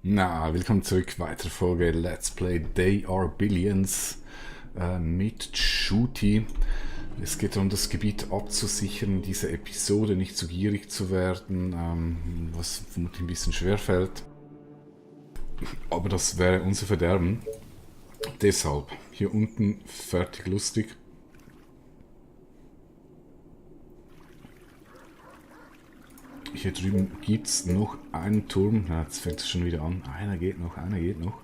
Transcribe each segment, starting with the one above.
Na, willkommen zurück. Weitere Folge Let's Play They Are Billions mit Shooty. Es geht darum, das Gebiet abzusichern, in dieser Episode nicht zu gierig zu werden, was vermutlich ein bisschen schwer fällt. Aber das wäre unser Verderben. Deshalb, hier unten fertig lustig. Hier drüben gibt es noch einen Turm. Na, jetzt fängt es schon wieder an. Einer geht noch, einer geht noch.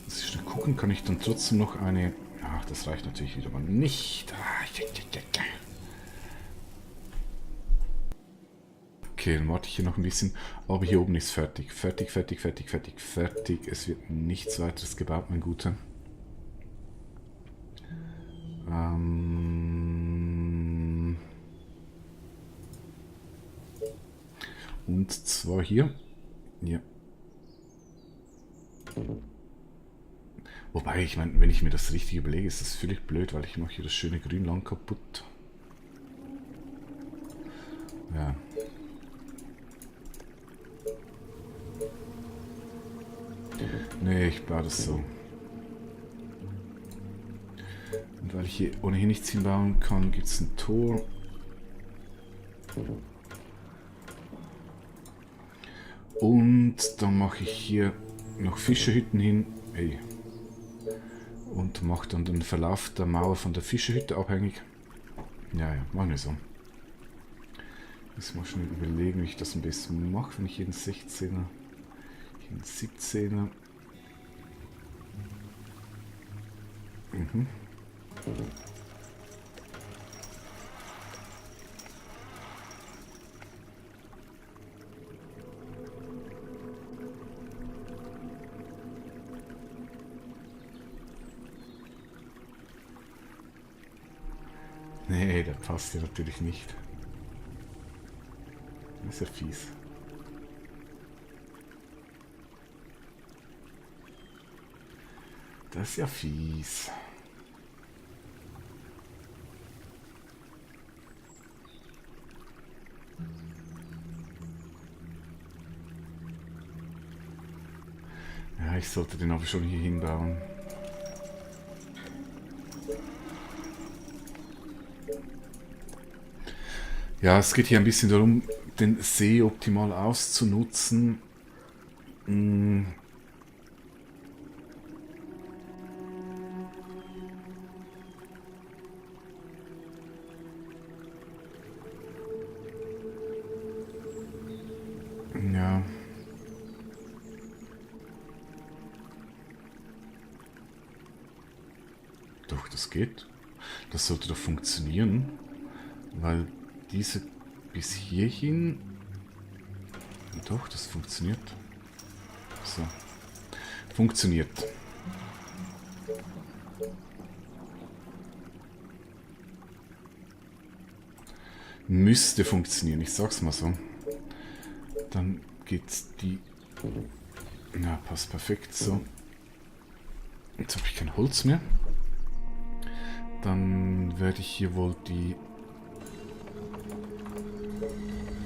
Muss ich schnell gucken, kann ich dann trotzdem noch eine... Ach, das reicht natürlich wieder mal nicht. Okay, dann warte ich hier noch ein bisschen. Aber hier oben ist fertig. Fertig. Es wird nichts weiteres gebaut, mein Guter. Und zwar hier. Ja. Wobei, ich meine, wenn ich mir das richtig überlege, ist das völlig blöd, weil ich mache hier das schöne Grünland kaputt. Ja. Nee, ich baue das so. Und weil ich hier ohnehin nichts hinbauen kann, gibt es ein Tor. Und dann mache ich hier noch Fischerhütten hin. Hey. Und mache dann den Verlauf der Mauer von der Fischerhütte abhängig. Ja, machen wir so. Jetzt mal schnell überlegen, wie ich das am besten mache, wenn ich jeden 16er, jeden 17er. Nee, der passt hier natürlich nicht. Das ist ja fies. Das ist ja fies. Ja, ich sollte den aber schon hier hinbauen. Ja, es geht hier ein bisschen darum, den See optimal auszunutzen. Ja. Doch, das geht. Das sollte doch funktionieren, weil diese bis hierhin... Doch, das funktioniert. So. Funktioniert. Müsste funktionieren, ich sag's mal so. Dann geht's die... Na, passt perfekt so. Jetzt habe ich kein Holz mehr. Dann werde ich hier wohl die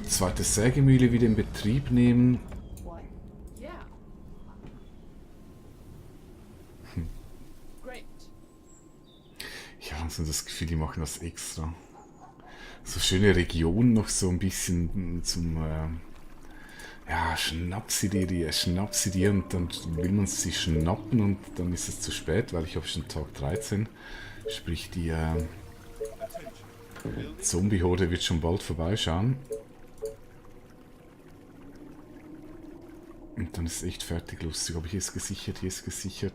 zweite Sägemühle wieder in Betrieb nehmen. Ich habe so das Gefühl, die machen das extra. So schöne Regionen noch so ein bisschen zum ja, schnapp sie dir und dann will man sie schnappen und dann ist es zu spät, weil ich habe schon Tag 13. Sprich, die Zombie-Horde wird schon bald vorbeischauen. Und dann ist es echt fertig lustig. Aber hier ist gesichert, hier ist gesichert.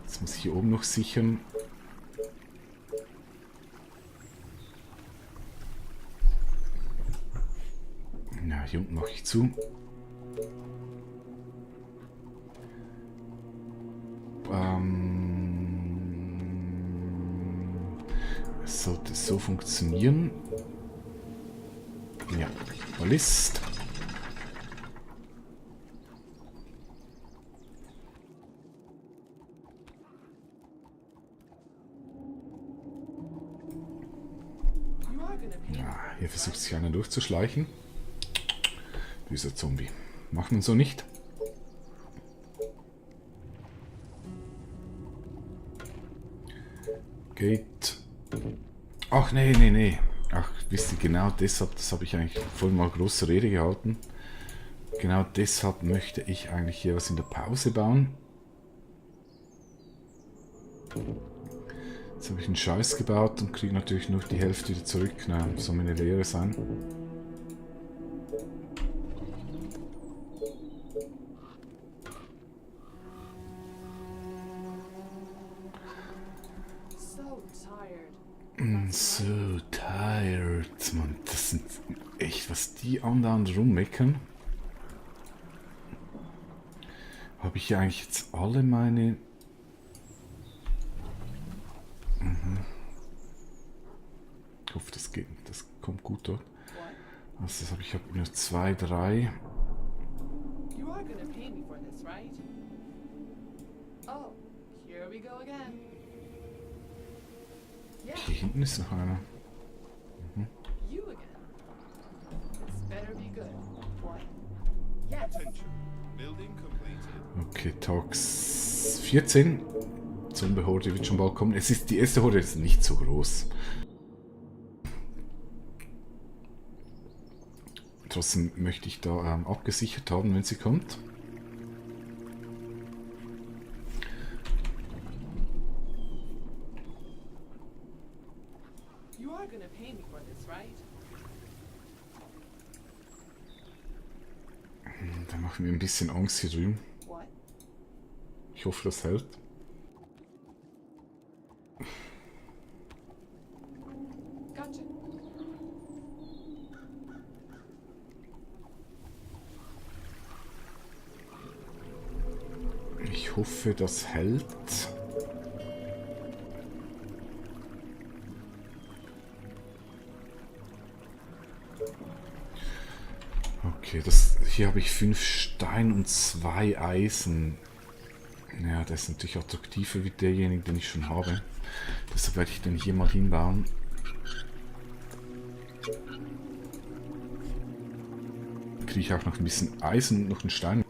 Jetzt muss ich hier oben noch sichern. Na, hier unten mache ich zu. Es sollte so funktionieren. Ja, Ballist. Ja, hier versucht sich einer durchzuschleichen. Böser Zombie. Machen wir so nicht. Geht. Ach, nee, nee, nee. Ach, wisst ihr, genau deshalb, das habe ich eigentlich vorhin mal große Rede gehalten. Genau deshalb möchte ich eigentlich hier was in der Pause bauen. Jetzt habe ich einen Scheiß gebaut und kriege natürlich nur die Hälfte wieder zurück. Na, soll mir eine Lehre sein. So tired, Mann. Das sind echt, was die andauernd rummeckern. Habe ich hier eigentlich jetzt alle meine... Ich hoffe, das geht. Das kommt gut dort. Also das habe ich nur 2, 3. Hier hinten ist noch einer. Okay, Tags 14. Zombie-Horde wird schon bald kommen. Es ist, die erste Horde ist nicht so groß. Trotzdem möchte ich da abgesichert haben, wenn sie kommt. Da machen wir ein bisschen Angst hier drüben. Ich hoffe, das hält. Ich hoffe, das hält. Okay, hier habe ich 5 Stein und 2 Eisen. Ja, das ist natürlich attraktiver wie derjenige, den ich schon habe. Deshalb werde ich den hier mal hinbauen. Dann kriege ich auch noch ein bisschen Eisen und noch einen Stein.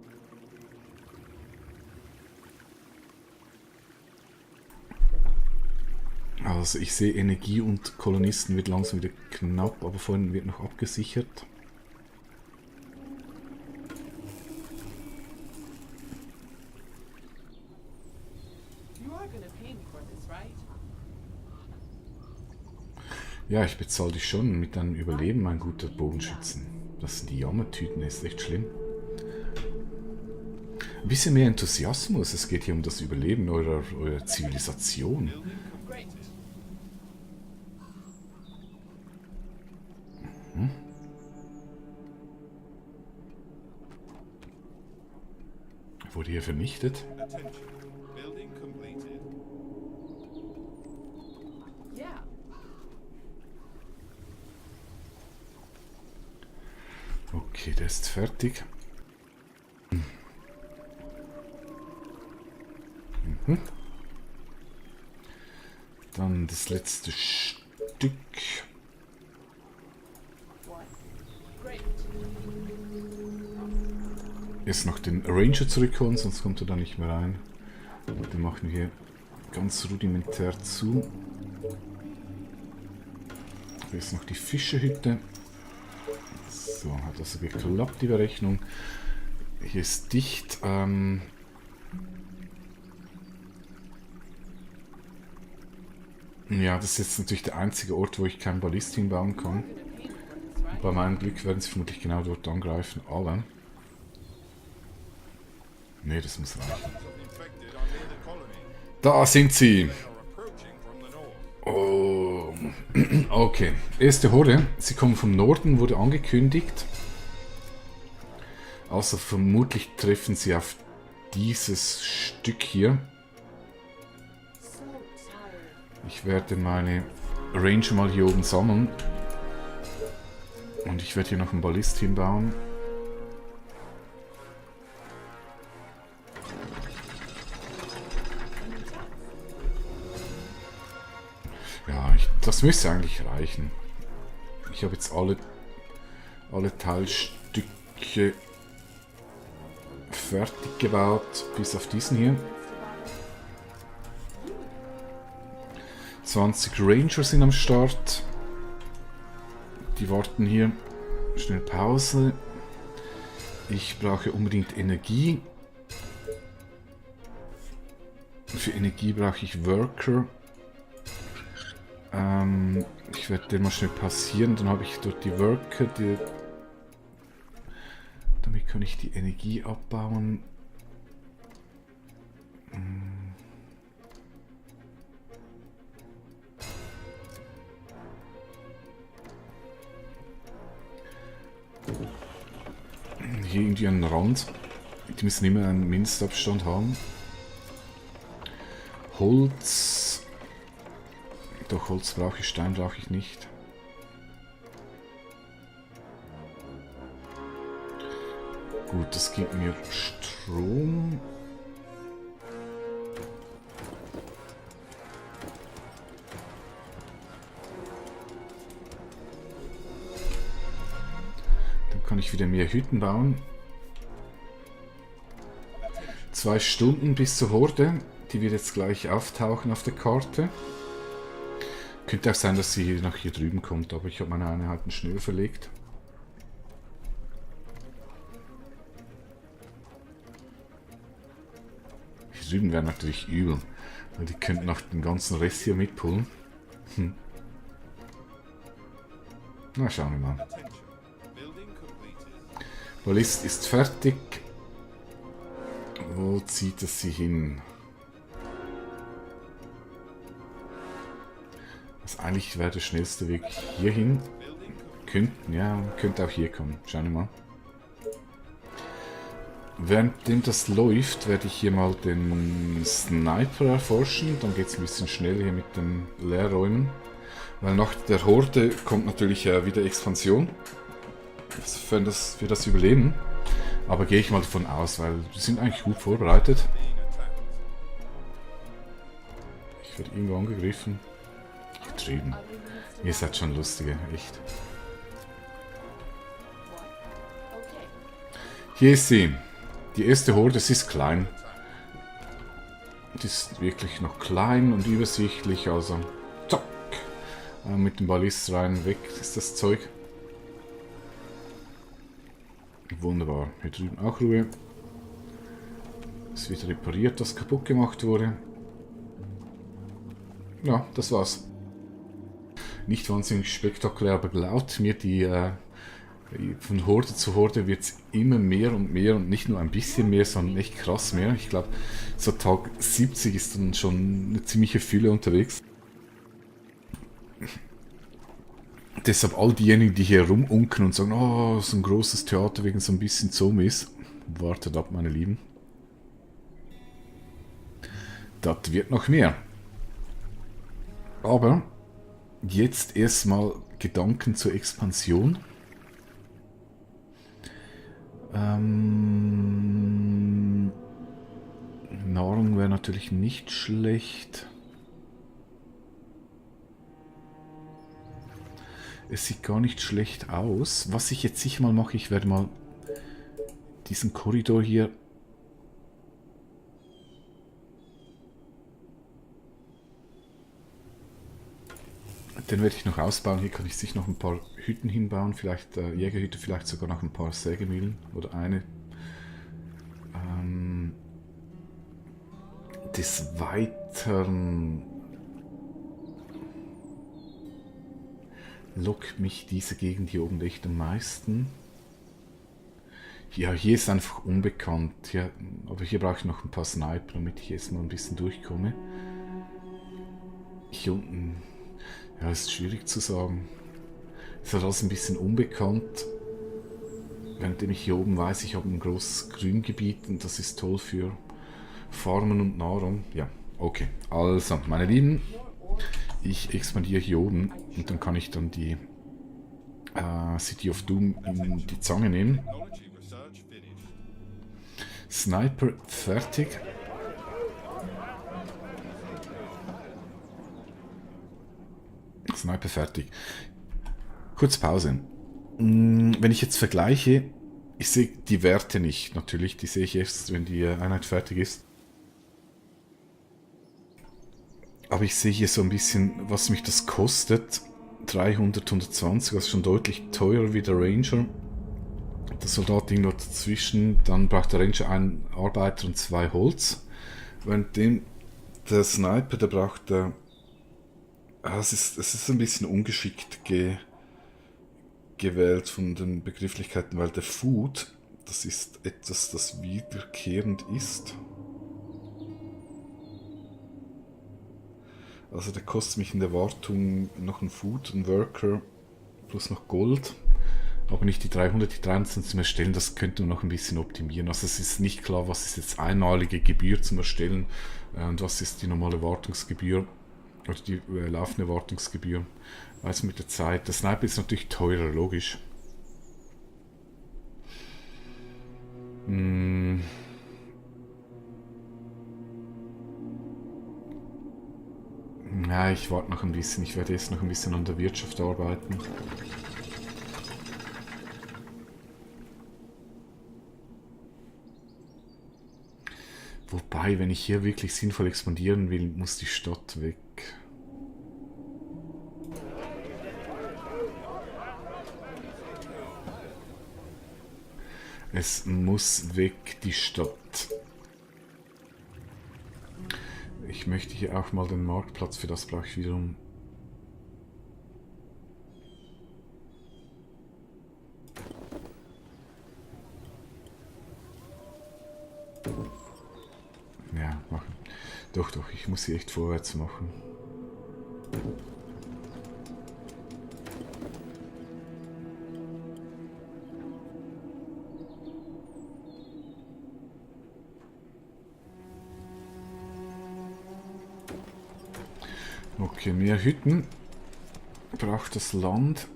Also ich sehe, Energie und Kolonisten wird langsam wieder knapp, aber vorhin wird noch abgesichert. Ja, ich bezahle dich schon mit deinem Überleben, mein guter Bogenschützen. Das sind die Jammertüten, ist echt schlimm. Ein bisschen mehr Enthusiasmus, es geht hier um das Überleben eurer Zivilisation. Wurde hier vernichtet? Okay, der ist fertig. Dann das letzte Stück. Jetzt noch den Ranger zurückholen, sonst kommt er da nicht mehr rein. Den machen wir ganz rudimentär zu. Hier ist noch die Fischerhütte. So, hat also geklappt, die Berechnung. Hier ist dicht. Ja, das ist jetzt natürlich der einzige Ort, wo ich kein Ballist hinbauen kann. Und bei meinem Glück werden sie vermutlich genau dort angreifen, aber... Ne, das muss reichen. Da sind sie! Oh. Okay, erste Horde. Sie kommen vom Norden, wurde angekündigt. Also vermutlich treffen sie auf dieses Stück hier. Ich werde meine Ranger mal hier oben sammeln. Und ich werde hier noch einen Ballist hinbauen. Ja, das müsste eigentlich reichen. Ich habe jetzt alle Teilstücke fertig gebaut, bis auf diesen hier. 20 Ranger sind am Start. Die warten hier. Schnell Pause. Ich brauche unbedingt Energie. Für Energie brauche ich Worker. Ich werde den mal schnell passieren. Dann habe ich dort die Worker. Damit kann ich die Energie abbauen. Hier irgendwie einen Rand. Die müssen immer einen Mindestabstand haben. Holz. Doch, Holz brauche ich, Stein brauche ich nicht. Gut, das gibt mir Strom. Dann kann ich wieder mehr Hütten bauen. 2 Stunden bis zur Horde. Die wird jetzt gleich auftauchen auf der Karte. Könnte auch sein, dass sie nach hier drüben kommt, aber ich habe meine Einheiten schnell verlegt. Hier drüben wäre natürlich übel, weil die könnten noch den ganzen Rest hier mitpullen. Na, schauen wir mal. Ballist ist fertig. Wo zieht es sie hin? Das eigentlich wäre der schnellste Weg hierhin. Könnte auch hier kommen. Schauen wir mal. Währenddem das läuft, werde ich hier mal den Sniper erforschen. Dann geht es ein bisschen schnell hier mit den Leerräumen. Weil nach der Horde kommt natürlich wieder Expansion. Für das Überleben. Aber gehe ich mal davon aus, weil wir sind eigentlich gut vorbereitet. Ich werde irgendwo angegriffen. Hier drüben. Ihr seid schon lustige, echt. Hier ist sie. Die erste Horde, sie ist klein. Die ist wirklich noch klein und übersichtlich, also zack. Mit dem Ballist rein, weg ist das Zeug. Wunderbar. Hier drüben auch Ruhe. Es wird repariert, was kaputt gemacht wurde. Ja, das war's. Nicht wahnsinnig spektakulär, aber laut mir von Horde zu Horde wird es immer mehr und nicht nur ein bisschen mehr, sondern echt krass mehr. Ich glaube, so Tag 70 ist dann schon eine ziemliche Fülle unterwegs. Deshalb all diejenigen, die hier rumunken und sagen, oh, so ein großes Theater wegen so ein bisschen Zombies. Wartet ab, meine Lieben. Das wird noch mehr. Aber jetzt erstmal Gedanken zur Expansion. Nahrung wäre natürlich nicht schlecht. Es sieht gar nicht schlecht aus. Was ich jetzt sicher mal mache, ich werde mal diesen Korridor hier den werde ich noch ausbauen. Hier kann ich sich noch ein paar Hütten hinbauen. Vielleicht Jägerhütte, vielleicht sogar noch ein paar Sägemühlen oder eine. Des Weiteren lockt mich diese Gegend hier oben echt am meisten. Ja, hier ist einfach unbekannt. Ja, aber hier brauche ich noch ein paar Sniper, damit ich erstmal ein bisschen durchkomme. Hier unten, ja, ist schwierig zu sagen. Ist halt alles ein bisschen unbekannt. Währenddem ich hier oben weiß, ich habe ein großes Grüngebiet und das ist toll für Farmen und Nahrung. Ja, okay. Also, meine Lieben, ich expandiere hier oben und dann kann ich dann die City of Doom in die Zange nehmen. Sniper fertig. Sniper fertig. Kurz Pause. Wenn ich jetzt vergleiche, ich sehe die Werte nicht, natürlich. Die sehe ich erst, wenn die Einheit fertig ist. Aber ich sehe hier so ein bisschen, was mich das kostet. 300, 120, also schon deutlich teurer wie der Ranger. Der Soldat irgendwo dazwischen. Dann braucht der Ranger einen Arbeiter und 2 Holz. Währenddem der Sniper, der braucht... es ist ein bisschen ungeschickt gewählt von den Begrifflichkeiten, weil der Food, das ist etwas, das wiederkehrend ist. Also der kostet mich in der Wartung noch ein Food, ein Worker plus noch Gold. Aber nicht die 300, die 300 zum Erstellen, das könnte man noch ein bisschen optimieren. Also es ist nicht klar, was ist jetzt einmalige Gebühr zum Erstellen und was ist die normale Wartungsgebühr oder die laufende Wartungsgebühr. Also mit der Zeit. Der Sniper ist natürlich teurer, logisch. Ja, ich warte noch ein bisschen. Ich werde jetzt noch ein bisschen an der Wirtschaft arbeiten. Wobei, wenn ich hier wirklich sinnvoll expandieren will, muss die Stadt weg. Es muss weg, die Stadt. Ich möchte hier auch mal den Marktplatz, für das brauche ich wiederum... Ja, machen. Doch, ich muss hier echt vorwärts machen. Okay, mehr Hütten braucht das Land.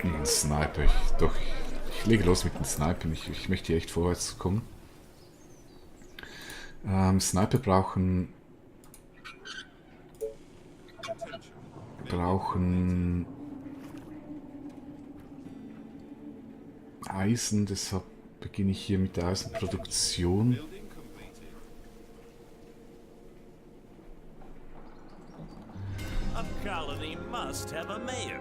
Ein Sniper. Ich lege los mit dem Sniper. Ich möchte hier echt vorwärts kommen. Sniper brauchen Eisen, deshalb beginne ich hier mit der Eisenproduktion. A colony must have a mayor.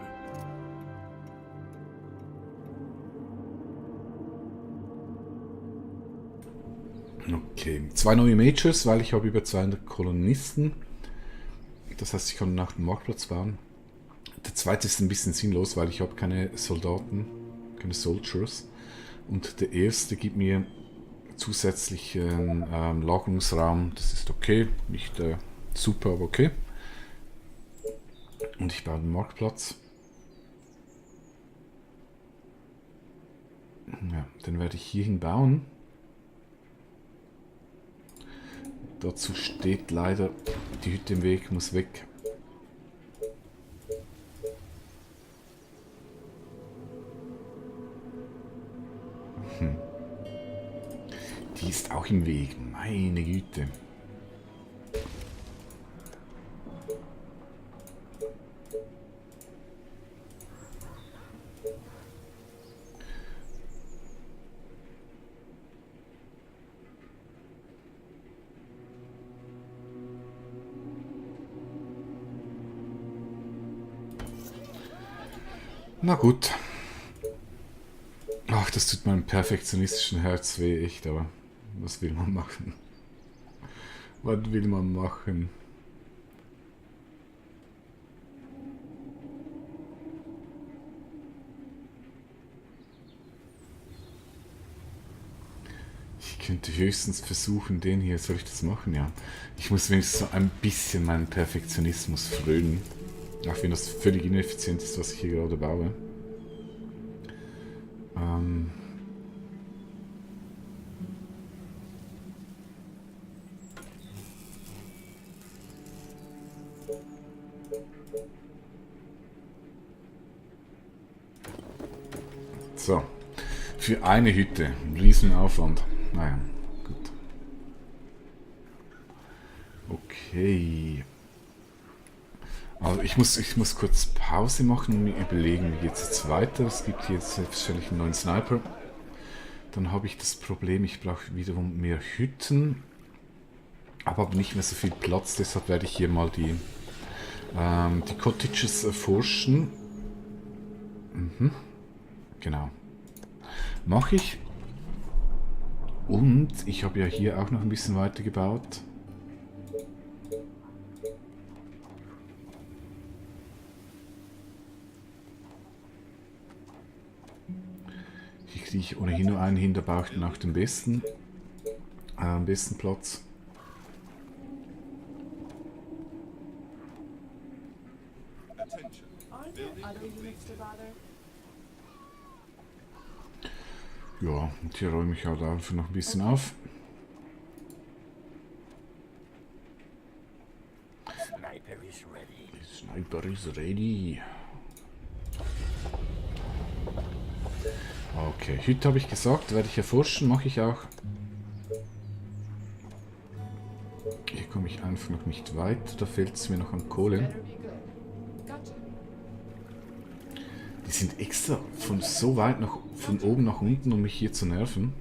Okay, 2 neue Majors, weil ich habe über 200 Kolonisten. Das heißt, ich kann nach dem Marktplatz bauen. Der zweite ist ein bisschen sinnlos, weil ich habe keine Soldaten, keine Soldiers. Und der erste gibt mir zusätzlichen Lagerungsraum. Das ist okay, nicht super, aber okay. Und ich baue den Marktplatz. Ja, den werde ich hierhin bauen. Dazu steht leider die Hütte im Weg, muss weg. Die ist auch im Weg, meine Güte. Na gut. Ach, das tut meinem perfektionistischen Herz weh, echt, aber was will man machen? Was will man machen? Ich könnte höchstens versuchen, den hier, soll ich das machen? Ja. Ich muss wenigstens so ein bisschen meinen Perfektionismus frönen. Auch wenn das völlig ineffizient ist, was ich hier gerade baue. So. Für eine Hütte. Ein Riesenaufwand. Naja, gut. Okay. Also ich muss kurz Pause machen und mir überlegen, wie geht es jetzt weiter. Es gibt hier jetzt selbstverständlich einen neuen Sniper. Dann habe ich das Problem, ich brauche wiederum mehr Hütten. Aber nicht mehr so viel Platz, deshalb werde ich hier mal die Cottages erforschen. Genau. Mache ich. Und ich habe ja hier auch noch ein bisschen weiter gebaut. Hier kriege ich ohnehin nur einen hin, da brauche ich dann auch den besten. Am besten Platz. Ja, und hier räume ich halt einfach noch ein bisschen auf. Sniper is ready. Okay, Hütte habe ich gesagt, werde ich erforschen, mache ich auch. Hier komme ich einfach noch nicht weit, da fehlt es mir noch an Kohle. Die sind extra von so weit von oben nach unten, um mich hier zu nerven.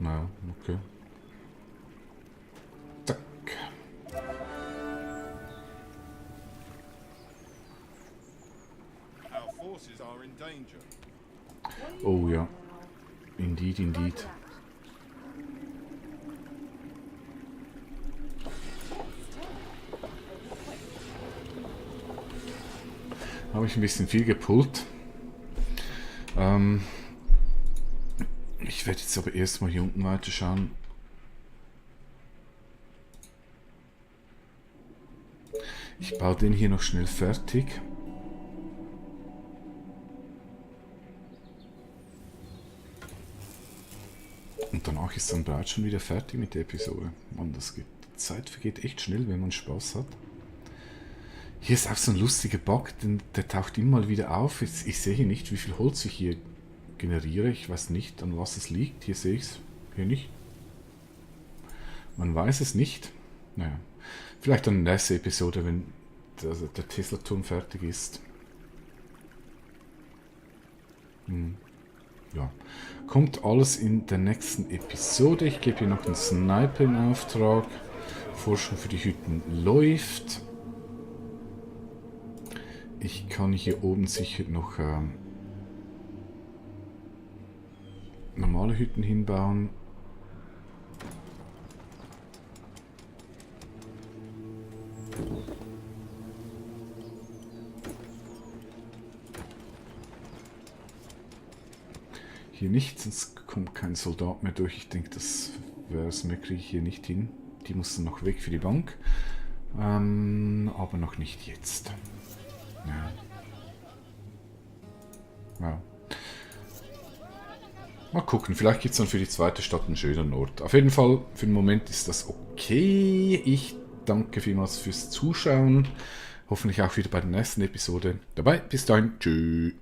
Na, okay. Zack. Oh ja. Indeed, indeed. Habe ich ein bisschen viel gepullt. Ich werde jetzt aber erstmal hier unten weiter schauen. Ich baue den hier noch schnell fertig. Und danach ist dann bereits schon wieder fertig mit der Episode. Mann, die Zeit vergeht echt schnell, wenn man Spaß hat. Hier ist auch so ein lustiger Bug, der taucht immer mal wieder auf. Ich sehe hier nicht, wie viel Holz ich hier generiere. Ich weiß nicht, an was es liegt. Hier sehe ich es. Hier nicht. Man weiß es nicht. Naja, vielleicht dann in der nächsten Episode, wenn der Tesla-Turm fertig ist. Ja, kommt alles in der nächsten Episode. Ich gebe hier noch einen Sniper in Auftrag. Forschung für die Hütten läuft. Ich kann hier oben sicher noch normale Hütten hinbauen. Hier nicht, sonst kommt kein Soldat mehr durch. Ich denke, das wäre es mehr, kriege ich hier nicht hin. Die muss dann noch weg für die Bank. Aber noch nicht jetzt. Ja. Ja. Mal gucken, vielleicht gibt es dann für die zweite Stadt einen schönen Ort. Auf jeden Fall, für den Moment ist das okay. Ich danke vielmals fürs Zuschauen. Hoffentlich auch wieder bei der nächsten Episode dabei. Bis dahin, tschüss.